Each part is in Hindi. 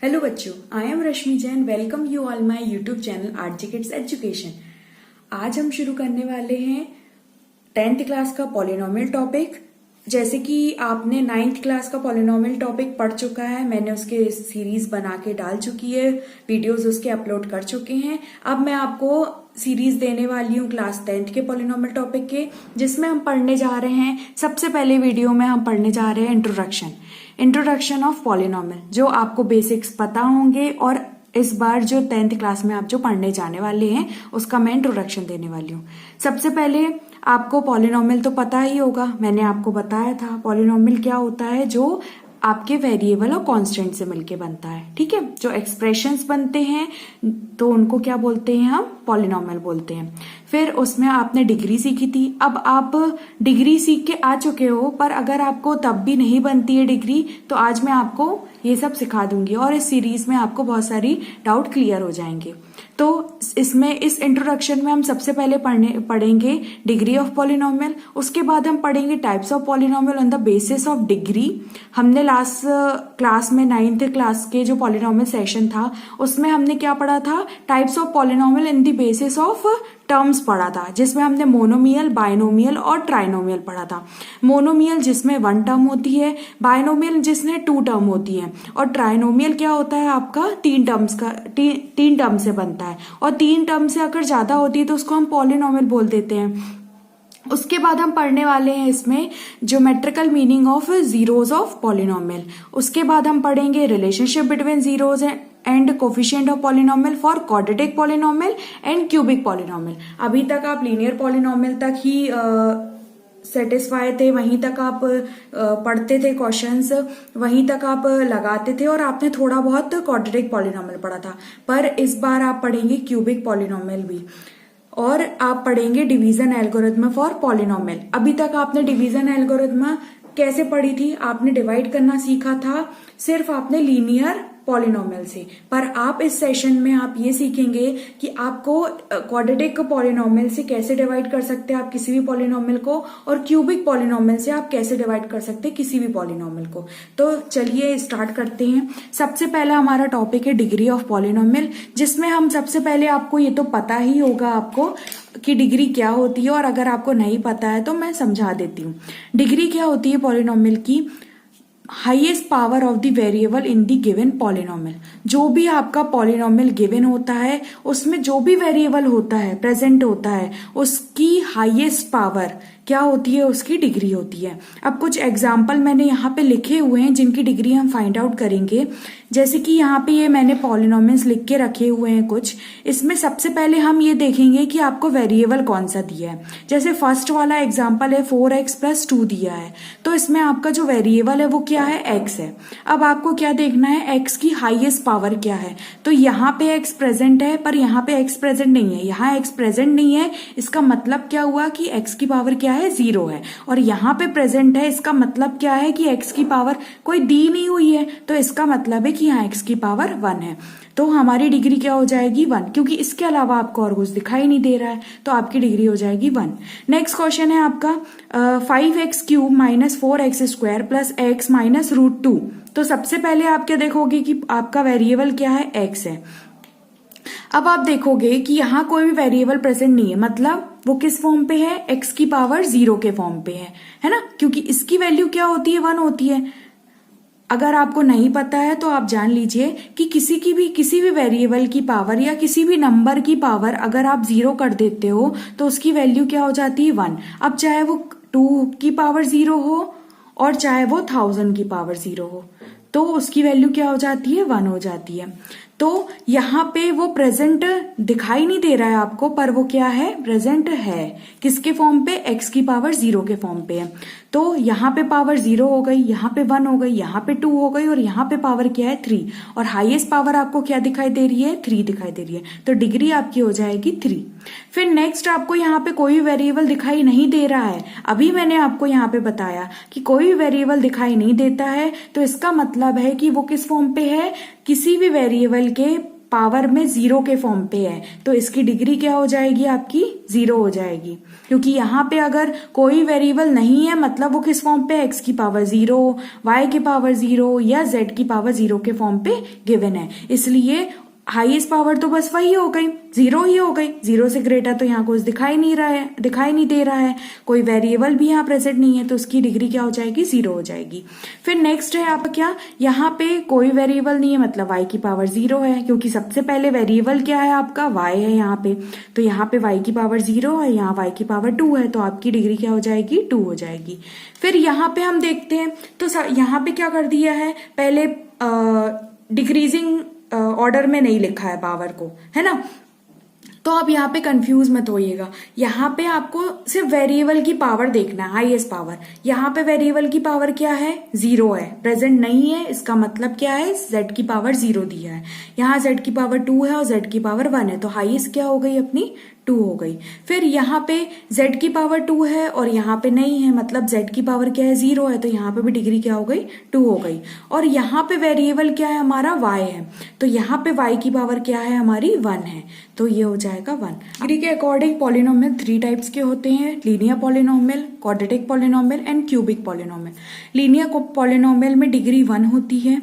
हेलो बच्चों, I am Rashmi Jain. Welcome you all my YouTube channel RJ kids education. आज हम शुरू करने वाले हैं 10th क्लास का पॉलिनोमियल टॉपिक। जैसे कि आपने 9th क्लास का पॉलिनोमियल टॉपिक पढ़ चुका है, मैंने उसके सीरीज बना के डाल चुकी है, वीडियोस उसके अपलोड कर चुके हैं। अब मैं आपको सीरीज देने वाली हूँ क्लास 10th के पॉलिनोमियल टॉपिक के, जिसमें हम पढ़ने जा रहे हैं। सबसे पहले वीडियो में हम पढ़ने जा रहे हैं इंट्रोडक्शन ऑफ पॉलिनोमियल, जो आपको बेसिक्स पता होंगे। और इस बार जो 10th क्लास में आप जो पढ़ने जाने वाले हैं उसका मैं इंट्रोडक्शन देने वाली हूँ। सबसे पहले आपको पॉलिनोमियल तो पता ही होगा, मैंने आपको बताया था पॉलिनोमियल क्या होता है, जो आपके वेरिएबल और कांस्टेंट से मिलके बनता है। ठीक है, जो एक्सप्रेशंस बनते हैं तो उनको क्या बोलते हैं, हम पॉलिनोमियल बोलते हैं। फिर उसमें आपने डिग्री सीखी थी। अब आप डिग्री सीख के आ चुके हो, पर अगर आपको तब भी नहीं बनती है डिग्री, तो आज मैं आपको ये सब सिखा दूंगी और इस सीरीज में आपको बहुत सारी डाउट क्लियर हो जाएंगे। तो इसमें इस इंट्रोडक्शन में हम सबसे पहले पढ़ेंगे डिग्री ऑफ पॉलिनोमियल। उसके बाद हम पढ़ेंगे types of polynomial on the basis of degree. हमने लास्ट क्लास में 9th क्लास के जो पॉलिनोमियल सेशन था उसमें हमने क्या पढ़ा था, types of polynomial in the basis of terms पढ़ा था, जिसमें हमने मोनोमियल, बाइनोमियल और ट्राइनोमियल पढ़ा था। मोनोमियल जिसमें 1 टर्म होती है, बाइनोमियल जिसमें 2 टर्म होती है, और ट्राइनोमियल क्या होता है आपका 3 टर्म से बनता है। और 3 टर्म से अगर ज्यादा होती है तो उसको हम पॉलिनोमियल बोल देते हैं। उसके बाद हम पढ़ने वाले हैं इसमें geometrical meaning of zeros of polynomial. उसके बाद हम पढ़ेंगे relationship between zeros and coefficient of polynomial for quadratic polynomial and cubic polynomial. अभी तक आप लीनियर पॉलिनोमियल तक ही सेटिस्फाई थे, वहीं तक आप पढ़ते थे क्वेश्चंस, वहीं तक आप लगाते थे और आपने थोड़ा बहुत क्वाड्रेटिक पॉलिनोमियल पढ़ा था। पर इस बार आप पढ़ेंगे क्यूबिक पॉलिनोमियल भी, और आप पढ़ेंगे डिवीजन एल्गोरिथम फॉर पॉलिनोमियल। अभी तक आपने डिवीजन एल्गोरिथम कैसे पढ़ी थी, आपने डिवाइड करना सीखा था सिर्फ आपने लीनियर पॉलिनोमियल से। पर आप इस सेशन में आप ये सीखेंगे कि आपको क्वाड्रेटिक पॉलिनोमियल से कैसे डिवाइड कर सकते हैं आप किसी भी पॉलिनोमियल को, और क्यूबिक पॉलिनोमियल से आप कैसे डिवाइड कर सकते हैं किसी भी पॉलिनोमियल को। तो चलिए स्टार्ट करते हैं। सबसे पहला हमारा टॉपिक है डिग्री ऑफ पॉलिनोमियल, जिसमें हम सबसे पहले, आपको ये तो पता ही होगा आपको कि डिग्री क्या होती है, और अगर आपको नहीं पता है तो मैं समझा देती हूँ। डिग्री क्या होती है पॉलिनोमियल की, highest power of the variable in the given polynomial. जो भी आपका पॉलिनोमियल गिवन होता है उसमें जो भी वेरिएबल होता है, प्रेजेंट होता है, उसकी हाईएस्ट पावर क्या होती है, उसकी डिग्री होती है। अब कुछ एग्जाम्पल मैंने यहाँ पे लिखे हुए हैं जिनकी डिग्री हम फाइंड आउट करेंगे। जैसे कि यहाँ पे ये मैंने पॉलिनोमियल्स लिख के रखे हुए हैं कुछ। इसमें सबसे पहले हम ये देखेंगे कि आपको वेरिएबल कौन सा दिया है। जैसे फर्स्ट वाला एग्जाम्पल है 4x + 2 दिया है, तो इसमें आपका जो वेरिएबल है वो क्या है, x है। अब आपको क्या देखना है, x की हाईएस्ट पावर क्या है। तो यहाँ पे x प्रेजेंट है, पर यहाँ पे x प्रेजेंट नहीं है, यहाँ x प्रेजेंट नहीं है। इसका मतलब क्या हुआ कि x की पावर क्या है, 0 है। और यहाँ पे प्रेजेंट है, इसका मतलब क्या है कि x की पावर कोई दी नहीं हुई है, तो इसका मतलब है कि यहाँ x की पावर 1 है। तो हमारी डिग्री क्या हो जाएगी, 1, क्योंकि इसके अलावा आपको और कुछ दिखाई नहीं दे रहा है, तो आपकी डिग्री हो जाएगी 1। नेक्स्ट क्वेश्चन है आपका 5x³ - 4x² + x - √2। तो सबसे पहले आप क्या देखोगे कि आपका वेरिएबल क्या है, x है। अब आप देखोगे कि यहाँ कोई भी वेरिएबल प्रेजेंट नहीं है, मतलब वो किस फॉर्म पे है, x की पावर 0 के फॉर्म पे है ना, क्योंकि इसकी वैल्यू क्या होती है, 1 होती है। अगर आपको नहीं पता है तो आप जान लीजिए कि किसी भी वेरिएबल की पावर या किसी भी नंबर की पावर अगर आप 0 कर देते हो तो उसकी वैल्यू क्या हो जाती है, 1। अब चाहे वो 2 की पावर 0 हो और चाहे वो 1000 की पावर 0 हो, तो उसकी वैल्यू क्या हो जाती है, 1 हो जाती है। तो यहाँ पे वो प्रेजेंट दिखाई नहीं दे रहा है आपको, पर वो क्या है, प्रेजेंट है। किसके फॉर्म पे, x की पावर 0 के फॉर्म पे है। तो यहाँ पे पावर 0 हो गई, यहाँ पे 1 हो गई, यहाँ पे 2 हो गई, और यहाँ पे पावर क्या है, 3। और हाईएस्ट पावर आपको क्या दिखाई दे रही है, 3 दिखाई दे रही है। तो डिग्री आपकी हो जाएगी 3। फिर नेक्स्ट आपको यहाँ पे कोई वेरिएबल दिखाई नहीं दे रहा है। अभी मैंने आपको यहाँ पे बताया कि कोई वेरिएबल दिखाई नहीं देता है, तो इसका मतलब है कि वो किस फॉर्म पे है, किसी भी वेरिएबल के पावर में 0 के फॉर्म पे है, तो इसकी डिग्री क्या हो जाएगी आपकी 0 हो जाएगी। क्योंकि यहाँ पे अगर कोई वेरिएबल नहीं है मतलब वो किस फॉर्म पे, x की पावर 0, y की पावर 0 या z की पावर 0 के फॉर्म पे गिवन है। इसलिए हाईएस्ट पावर तो बस वही हो गई, 0 ही हो गई। 0 से ग्रेटर तो यहाँ कुछ दिखाई नहीं दे रहा है, कोई वेरिएबल भी यहाँ प्रेजेंट नहीं है, तो उसकी डिग्री क्या हो जाएगी 0 हो जाएगी। फिर नेक्स्ट है आपका क्या, यहाँ पे कोई वेरिएबल नहीं है मतलब y की पावर 0 है, क्योंकि सबसे पहले वेरिएबल क्या है आपका y है यहाँ पे, तो यहाँ पे y की पावर 0 है, यहाँ y की पावर 2 है, तो आपकी डिग्री क्या हो जाएगी 2 हो जाएगी। फिर यहाँ पे हम देखते हैं तो यहाँ पे क्या कर दिया है, पहले डिक्रीजिंग ऑर्डर में नहीं लिखा है पावर को, है ना। तो आप यहाँ पे कंफ्यूज मत होइएगा, यहाँ पे आपको सिर्फ वेरिएबल की पावर देखना है, हाईएस्ट पावर। यहाँ पे वेरिएबल की पावर क्या है 0 है, प्रेजेंट नहीं है, इसका मतलब क्या है z की पावर 0 दिया है, यहाँ z की पावर 2 है और z की पावर 1 है, तो हाईएस्ट क्या हो गई अपनी 2 हो गई। फिर यहाँ पे z की पावर 2 है और यहाँ पे नहीं है, मतलब z की पावर क्या है 0 है, तो यहाँ पे भी डिग्री क्या हो गई 2 हो गई। और यहाँ पे वेरिएबल क्या है हमारा y है, तो यहाँ पे y की पावर क्या है हमारी 1 है, तो ये हो जाएगा 1। डिग्री के अकॉर्डिंग पॉलिनोमियल 3 टाइप्स के होते हैं, linear polynomial, quadratic polynomial and cubic polynomial. Linear polynomial में डिग्री 1 होती है,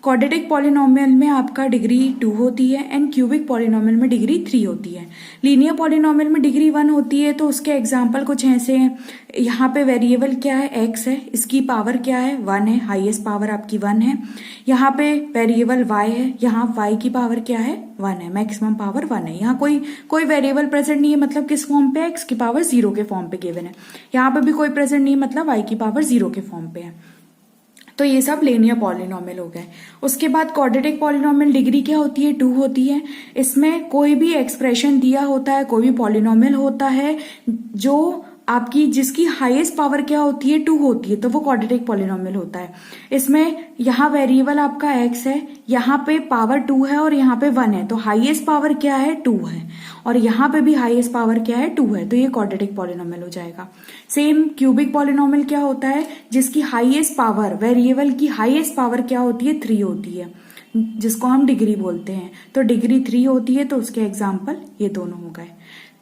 क्वाड्रेटिक पॉलिनोमियल में आपका डिग्री 2 होती है एंड क्यूबिक पॉलिनोमियल में डिग्री 3 होती है। लीनियर पॉलिनोमियल में डिग्री 1 होती है, तो उसके एग्जांपल कुछ ऐसे हैं। यहाँ पे वेरिएबल क्या है x है, इसकी पावर क्या है 1 है, हाईएस्ट पावर आपकी 1 है। यहाँ पे वेरिएबल y है, यहाँ y की पावर क्या है 1 है, मैक्सिमम पावर 1 है। यहाँ कोई वेरिएबल प्रेजेंट नहीं है, मतलब किस फॉर्म पे x की पावर 0 के फॉर्म पे गिवन है। यहाँ पे भी कोई प्रेजेंट नहीं है, मतलब y की पावर 0 के फॉर्म पे है। तो ये सब लीनियर पॉलिनोमियल हो गए। उसके बाद क्वाड्रेटिक पॉलिनोमियल डिग्री क्या होती है 2 होती है। इसमें कोई भी एक्सप्रेशन दिया होता है, कोई भी पॉलिनोमियल होता है जो आपकी जिसकी हाईएस्ट पावर क्या होती है 2 होती है, तो वो क्वाड्रेटिक पॉलिनोमियल होता है। इसमें यहाँ वेरिएबल आपका x है, यहाँ पे पावर 2 है और यहाँ पे 1 है, तो हाईएस्ट पावर क्या है 2 है और यहाँ पे भी हाईएस्ट पावर क्या है 2 है, तो ये क्वाड्रेटिक पॉलिनोमियल हो जाएगा। सेम क्यूबिक पॉलिनोमियल क्या होता है, जिसकी हाईएस्ट पावर, वेरिएबल की हाईएस्ट पावर क्या होती है 3 होती है, जिसको हम डिग्री बोलते हैं, तो डिग्री 3 होती है, तो उसके एग्जाम्पल ये दोनों हो गए।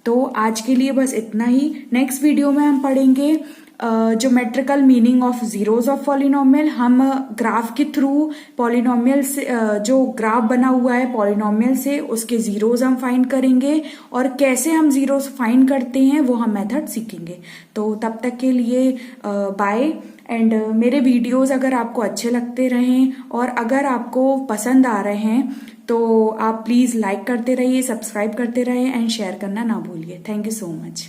तो आज के लिए बस इतना ही। नेक्स्ट वीडियो में हम पढ़ेंगे geometrical meaning of zeros of polynomial. हम ग्राफ के थ्रू पॉलिनोमियल से जो ग्राफ बना हुआ है पॉलिनोमियल से, उसके जीरोस हम फाइंड करेंगे और कैसे हम जीरोस फाइंड करते हैं वो हम मेथड सीखेंगे। तो तब तक के लिए बाय। एंड मेरे वीडियोस अगर आपको अच्छे लगते रहें और अगर आपको पसंद आ रहे हैं तो आप प्लीज लाइक करते रहिए, सब्सक्राइब करते रहिए एंड शेयर करना ना भूलिए। Thank you so much.